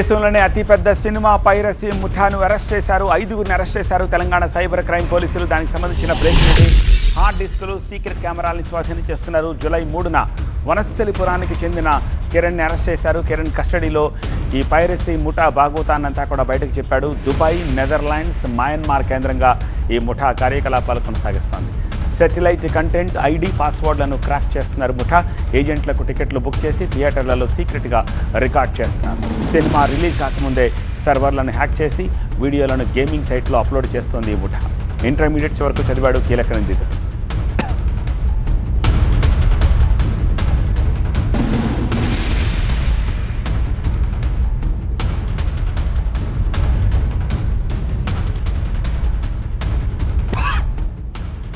దేశంలోనే అతిపెద్ద cinema piracy ముఠాను arrest చేశారు. 5గురిని అరెస్ట్ చేశారు తెలంగాణ సైబర్ క్రైమ్ పోలీసులు. దానికి సంబంధించిన బ్రేకింగ్ హార్డ్ డిస్కులు, సీక్రెట్ కెమెరాలను స్వాధీనం చేసుకున్నారు. జూలై 3న వనస్థలిపురానికి చెందిన కిరణ్ని అరెస్ట్ చేశారు. కిరణ్ కస్టడీలో ఈ పైరసీ ముఠా బాగోతాన్నంతా కూడా బయటకు చెప్పాడు. దుబాయ్, నెదర్లాండ్స్, మయన్మార్ కేంద్రంగా ఈ ముఠా కార్యకలాపాలు కొనసాగిస్తోంది. సెటిలైట్ కంటెంట్, ఐడి, పాస్వర్డ్లను క్రాక్ చేస్తున్నారు ముఠా. ఏజెంట్లకు టికెట్లు బుక్ చేసి థియేటర్లలో సీక్రెట్గా రికార్డ్ చేస్తున్నారు. సినిమా రిలీజ్ కాకముందే సర్వర్లను హ్యాక్ చేసి వీడియోలను గేమింగ్ సైట్లో అప్లోడ్ చేస్తోంది ఈ ముఠా. ఇంటర్మీడియట్స్ వరకు చదివాడు కీలక నిందితుడు.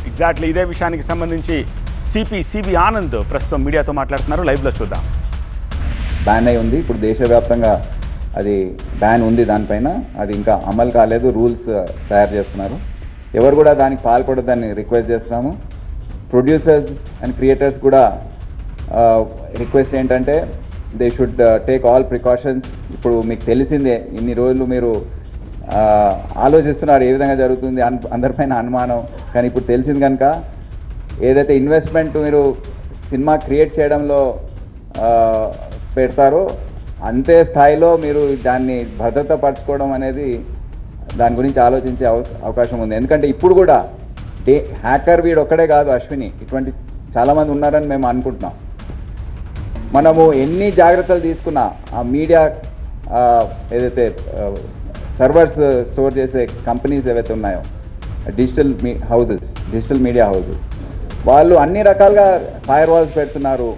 ఎగ్జాక్ట్లీ ఇదే విషయానికి సంబంధించి సిబి ఆనంద్ ప్రస్తుతం మీడియాతో మాట్లాడుతున్నారు. లైవ్లో చూద్దాం. బ్యాన్ అయి ఉంది, ఇప్పుడు దేశవ్యాప్తంగా అది బ్యాన్ ఉంది. దానిపైన అది ఇంకా అమలు కాలేదు, రూల్స్ తయారు చేస్తున్నారు. ఎవరు కూడా దానికి పాల్పడొద్దని రిక్వెస్ట్ చేస్తున్నాము. ప్రొడ్యూసర్స్ అండ్ క్రియేటర్స్ కూడా రిక్వెస్ట్ ఏంటంటే they should take all precautions. ఇప్పుడు మీకు తెలిసిందే, ఇన్ని రోజులు మీరు ఆలోచిస్తున్నారు ఏ విధంగా జరుగుతుంది, అందరిపైన అనుమానం. కానీ ఇప్పుడు తెలిసింది కనుక ఏదైతే ఇన్వెస్ట్మెంట్ మీరు సినిమా క్రియేట్ చేయడంలో పెడతారో అంతే స్థాయిలో మీరు దాన్ని భద్రత పరచుకోవడం అనేది దాని గురించి ఆలోచించే అవకాశం ఉంది. ఎందుకంటే ఇప్పుడు కూడా హ్యాకర్ వీడు ఒక్కడే కాదు, అశ్విని, ఇటువంటి చాలామంది ఉన్నారని మేము అనుకుంటున్నాం. మనము ఎన్ని జాగ్రత్తలు తీసుకున్నా ఆ మీడియా ఏదైతే సర్వర్స్ స్టోర్ చేసే కంపెనీస్ ఏవైతే ఉన్నాయో, డిజిటల్ మీడియా హౌసెస్, వాళ్ళు అన్ని రకాలుగా ఫైర్ వాల్స్ పెడుతున్నారు,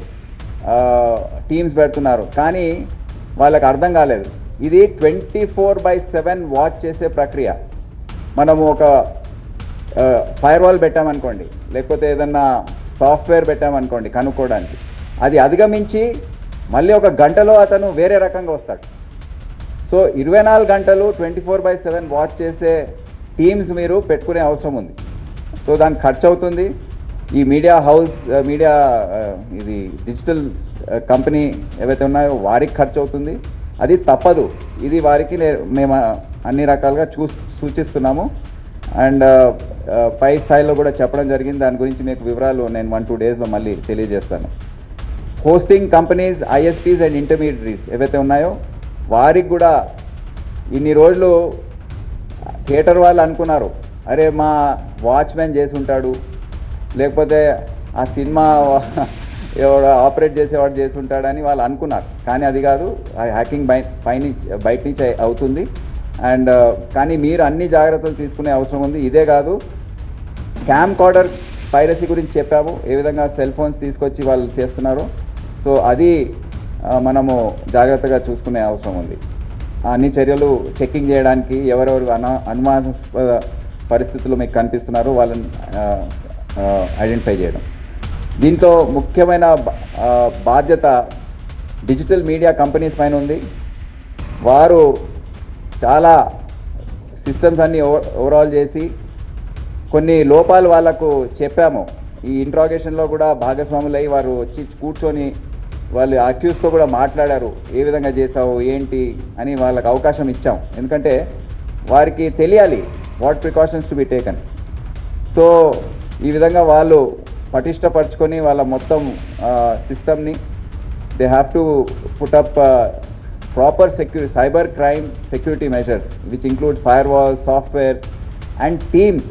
టీమ్స్ పెడుతున్నారు. కానీ వాళ్ళకి అర్థం కాలేదు, ఇది 24/7 వాచ్ చేసే ప్రక్రియ. మనము ఒక ఫైర్ వాల్ పెట్టామనుకోండి, లేకపోతే ఏదన్నా సాఫ్ట్వేర్ పెట్టామనుకోండి కనుక్కోవడానికి, అది అధిగమించి మళ్ళీ ఒక గంటలో అతను వేరే రకంగా వస్తాడు. సో 24 గంటలు 24/7 వాచ్ చేసే టీమ్స్ మీరు పెట్టుకునే అవసరం ఉంది. సో దానికి ఖర్చు అవుతుంది. ఈ ఇది డిజిటల్ కంపెనీ ఏవైతే ఉన్నాయో వారికి ఖర్చు అవుతుంది. అది తప్పదు. ఇది వారికి మేము అన్ని రకాలుగా సూచిస్తున్నాము. అండ్ పై స్థాయిలో కూడా చెప్పడం జరిగింది. దాని గురించి మీకు వివరాలు నేను 1-2 డేస్లో మళ్ళీ తెలియజేస్తాను. Hosting companies, ISPs and intermediaries ఏవైతే ఉన్నాయో వారికి కూడా ఇన్ని రోజులు థియేటర్ వాళ్ళు అనుకున్నారు, అరే మా వాచ్మెన్ చేసి ఉంటాడు, లేకపోతే ఆ సినిమా ఎవడు ఆపరేట్ చేసేవాడు చేసి ఉంటాడని వాళ్ళు అనుకున్నారు. కానీ అది కాదు, ఆ హ్యాకింగ్ బయట నుంచి అవుతుంది. అండ్ కానీ మీరు అన్ని జాగ్రత్తలు తీసుకునే అవసరం ఉంది. ఇదే కాదు, క్యామ్ కార్డర్ పైరసీ గురించి చెప్పాము, ఏ విధంగా సెల్ ఫోన్స్ తీసుకొచ్చి వాళ్ళు చేస్తున్నారు. సో అది మనము జాగ్రత్తగా చూసుకునే అవసరం ఉంది. అన్ని చర్యలు చెక్కింగ్ చేయడానికి ఎవరెవరు అనుమానాస్పద పరిస్థితులు మీకు కనిపిస్తున్నారో వాళ్ళని ఐడెంటిఫై చేయడం. దీంతో ముఖ్యమైన బాధ్యత డిజిటల్ మీడియా కంపెనీస్ పైన ఉంది. వారు చాలా సిస్టమ్స్ అన్నీ ఓవరాల్ చేసి కొన్ని లోపాలు వాళ్లకు చెప్పాము. ఈ ఇంట్రాగేషన్లో కూడా భాగస్వాములై వారు వచ్చి కూర్చొని వాళ్ళు అక్యూస్తో కూడా మాట్లాడారు, ఏ విధంగా చేసావు ఏంటి అని వాళ్ళకి అవకాశం ఇచ్చాం. ఎందుకంటే వారికి తెలియాలి what precautions to be taken. So ఈ విధంగా వాళ్ళు పటిష్టపరచుకొని వాళ్ళ మొత్తం సిస్టమ్ని they have to put up proper cyber crime security measures which includes firewalls, softwares and teams,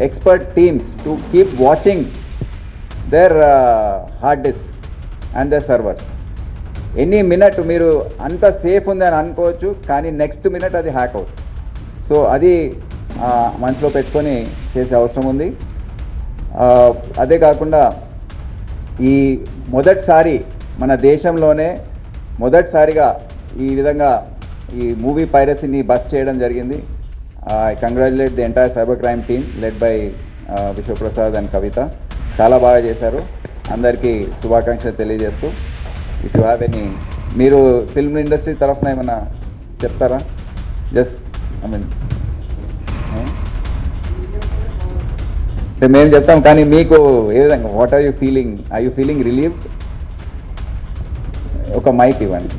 expert teams to keep watching their hard disk and the servers. Any minute మీరు అంత safe ఉందని అనుకోవచ్చు, కానీ next minute అది hack అవుతుంది. So అది మనసులో పెట్టుకొని చేసే అవసరం ఉంది. అదే కాకుండా ఈ మొదటిసారి మన దేశంలోనే మొదటిసారిగా ఈ విధంగా ఈ మూవీ పైరసీని బస్ చేయడం జరిగింది. I congratulate the entire cyber crime team led by Vishwaprasad and Kavitha. చాలా బాగా చేశారు. అందరికీ శుభాకాంక్షలు తెలియజేస్తూ, ఇఫ్ యూ హ్యావ్ ఎనీ, మీరు ఫిల్మ్ ఇండస్ట్రీ తరఫున ఏమైనా చెప్తారా? జస్ట్ మేము చెప్తాం, కానీ మీకు ఏ విధంగా, what are you feeling relieved? ఒక మైక్ ఇవ్వండి.